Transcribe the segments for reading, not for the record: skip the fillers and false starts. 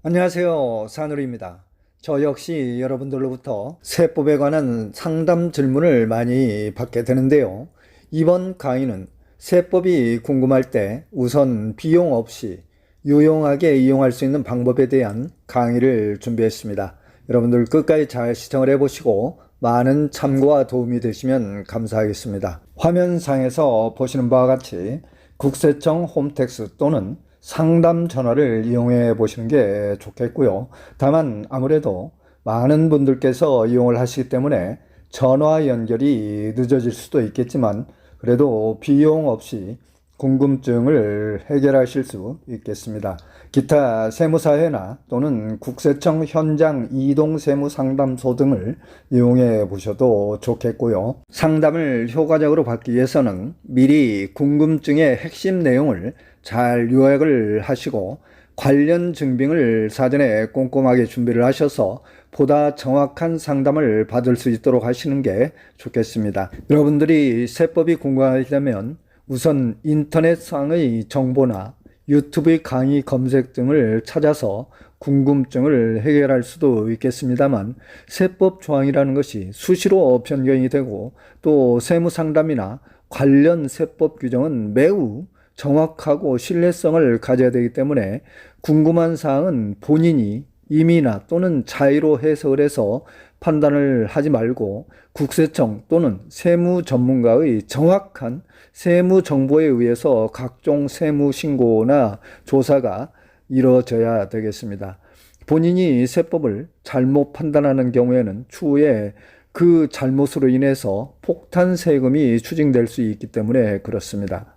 안녕하세요. 산울입니다. 저 역시 여러분들로부터 세법에 관한 상담 질문을 많이 받게 되는데요. 이번 강의는 세법이 궁금할 때 우선 비용 없이 유용하게 이용할 수 있는 방법에 대한 강의를 준비했습니다. 여러분들 끝까지 잘 시청을 해보시고 많은 참고와 도움이 되시면 감사하겠습니다. 화면상에서 보시는 바와 같이 국세청 홈택스 또는 상담 전화를 이용해 보시는 게 좋겠고요. 다만 아무래도 많은 분들께서 이용을 하시기 때문에 전화 연결이 늦어질 수도 있겠지만 그래도 비용 없이 궁금증을 해결하실 수 있겠습니다. 기타 세무사회나 또는 국세청 현장 이동세무상담소 등을 이용해 보셔도 좋겠고요. 상담을 효과적으로 받기 위해서는 미리 궁금증의 핵심 내용을 잘 요약을 하시고 관련 증빙을 사전에 꼼꼼하게 준비를 하셔서 보다 정확한 상담을 받을 수 있도록 하시는 게 좋겠습니다. 여러분들이 세법이 궁금하시다면 우선 인터넷상의 정보나 유튜브 강의 검색 등을 찾아서 궁금증을 해결할 수도 있겠습니다만 세법 조항이라는 것이 수시로 변경이 되고 또 세무상담이나 관련 세법 규정은 매우 정확하고 신뢰성을 가져야 되기 때문에 궁금한 사항은 본인이 임의나 또는 자의로 해석을 해서 판단을 하지 말고 국세청 또는 세무 전문가의 정확한 세무 정보에 의해서 각종 세무 신고나 조사가 이루어져야 되겠습니다. 본인이 세법을 잘못 판단하는 경우에는 추후에 그 잘못으로 인해서 폭탄 세금이 추징될 수 있기 때문에 그렇습니다.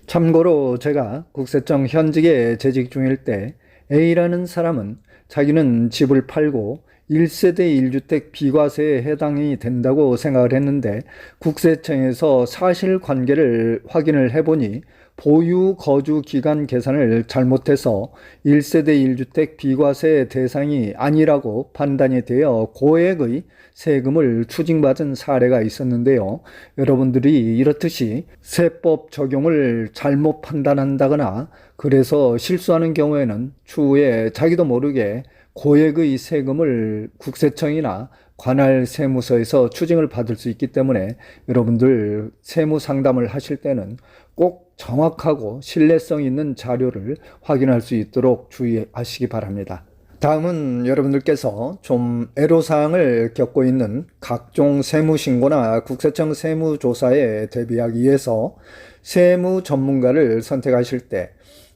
참고로 제가 국세청 현직에 재직 중일 때 A라는 사람은 자기는 집을 팔고 1세대 1주택 비과세에 해당이 된다고 생각을 했는데 국세청에서 사실관계를 확인을 해보니 보유 거주 기간 계산을 잘못해서 1세대 1주택 비과세 대상이 아니라고 판단이 되어 고액의 세금을 추징받은 사례가 있었는데요. 여러분들이 이렇듯이 세법 적용을 잘못 판단한다거나 그래서 실수하는 경우에는 추후에 자기도 모르게 고액의 세금을 국세청이나 관할 세무서에서 추징을 받을 수 있기 때문에 여러분들 세무 상담을 하실 때는 꼭 정확하고 신뢰성 있는 자료를 확인할 수 있도록 주의하시기 바랍니다. 다음은 여러분들께서 좀 애로사항을 겪고 있는 각종 세무신고나 국세청 세무조사에 대비하기 위해서 세무 전문가를 선택하실 때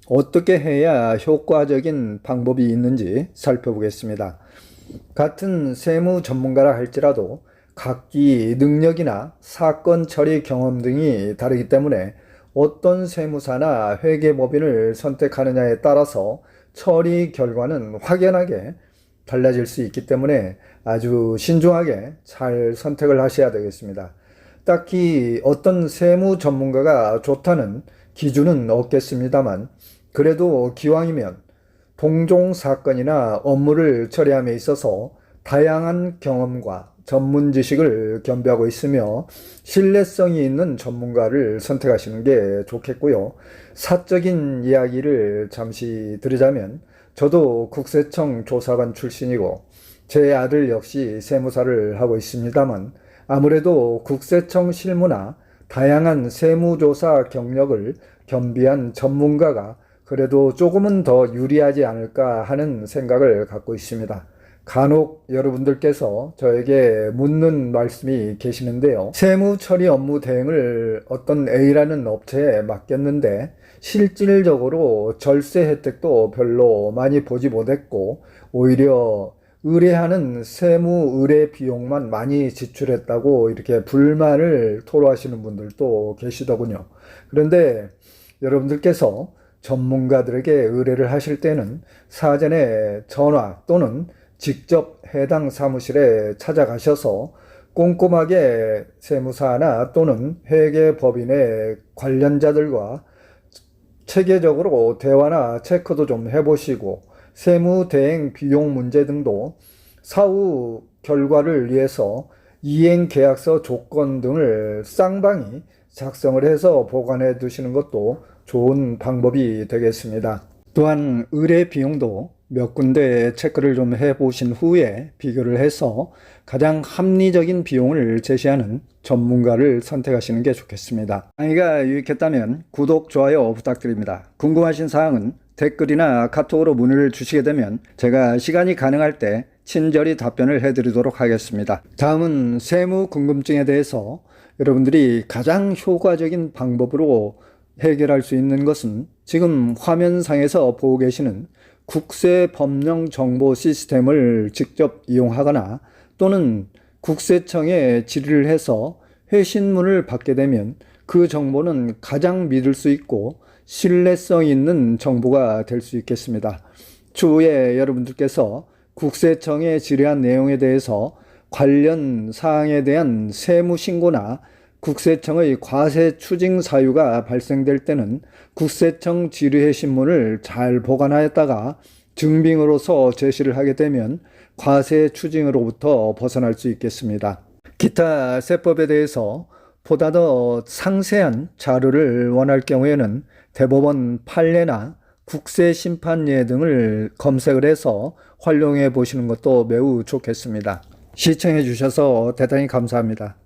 어떻게 해야 효과적인 방법이 있는지 살펴보겠습니다. 같은 세무 전문가라 할지라도 각기 능력이나 사건 처리 경험 등이 다르기 때문에 어떤 세무사나 회계법인을 선택하느냐에 따라서 처리 결과는 확연하게 달라질 수 있기 때문에 아주 신중하게 잘 선택을 하셔야 되겠습니다. 딱히 어떤 세무 전문가가 좋다는 기준은 없겠습니다만 그래도 기왕이면 동종 사건이나 업무를 처리함에 있어서 다양한 경험과 전문 지식을 겸비하고 있으며 신뢰성이 있는 전문가를 선택하시는 게 좋겠고요. 사적인 이야기를 잠시 드리자면 저도 국세청 조사관 출신이고 제 아들 역시 세무사를 하고 있습니다만 아무래도 국세청 실무나 다양한 세무조사 경력을 겸비한 전문가가 그래도 조금은 더 유리하지 않을까 하는 생각을 갖고 있습니다. 간혹 여러분들께서 저에게 묻는 말씀이 계시는데요. 세무 처리 업무 대행을 어떤 A라는 업체에 맡겼는데 실질적으로 절세 혜택도 별로 많이 보지 못했고 오히려 의뢰하는 세무 의뢰 비용만 많이 지출했다고 이렇게 불만을 토로하시는 분들도 계시더군요. 그런데 여러분들께서 전문가들에게 의뢰를 하실 때는 사전에 전화 또는 직접 해당 사무실에 찾아가셔서 꼼꼼하게 세무사나 또는 회계법인의 관련자들과 체계적으로 대화나 체크도 좀 해보시고 세무대행 비용 문제 등도 사후 결과를 위해서 이행계약서 조건 등을 쌍방이 작성을 해서 보관해 두시는 것도 좋은 방법이 되겠습니다. 또한 의뢰 비용도 몇 군데 체크를 좀 해보신 후에 비교를 해서 가장 합리적인 비용을 제시하는 전문가를 선택하시는 게 좋겠습니다. 강의가 유익했다면 구독, 좋아요 부탁드립니다. 궁금하신 사항은 댓글이나 카톡으로 문의를 주시게 되면 제가 시간이 가능할 때 친절히 답변을 해드리도록 하겠습니다. 다음은 세무 궁금증에 대해서 여러분들이 가장 효과적인 방법으로 해결할 수 있는 것은 지금 화면상에서 보고 계시는 국세법령정보 시스템을 직접 이용하거나 또는 국세청에 질의를 해서 회신문을 받게 되면 그 정보는 가장 믿을 수 있고 신뢰성 있는 정보가 될 수 있겠습니다. 추후에 여러분들께서 국세청에 질의한 내용에 대해서 관련 사항에 대한 세무 신고나 국세청의 과세 추징 사유가 발생될 때는 국세청 질의해 신문을 잘 보관하였다가 증빙으로서 제시를 하게 되면 과세 추징으로부터 벗어날 수 있겠습니다. 기타 세법에 대해서 보다 더 상세한 자료를 원할 경우에는 대법원 판례나 국세심판예 등을 검색을 해서 활용해 보시는 것도 매우 좋겠습니다. 시청해 주셔서 대단히 감사합니다.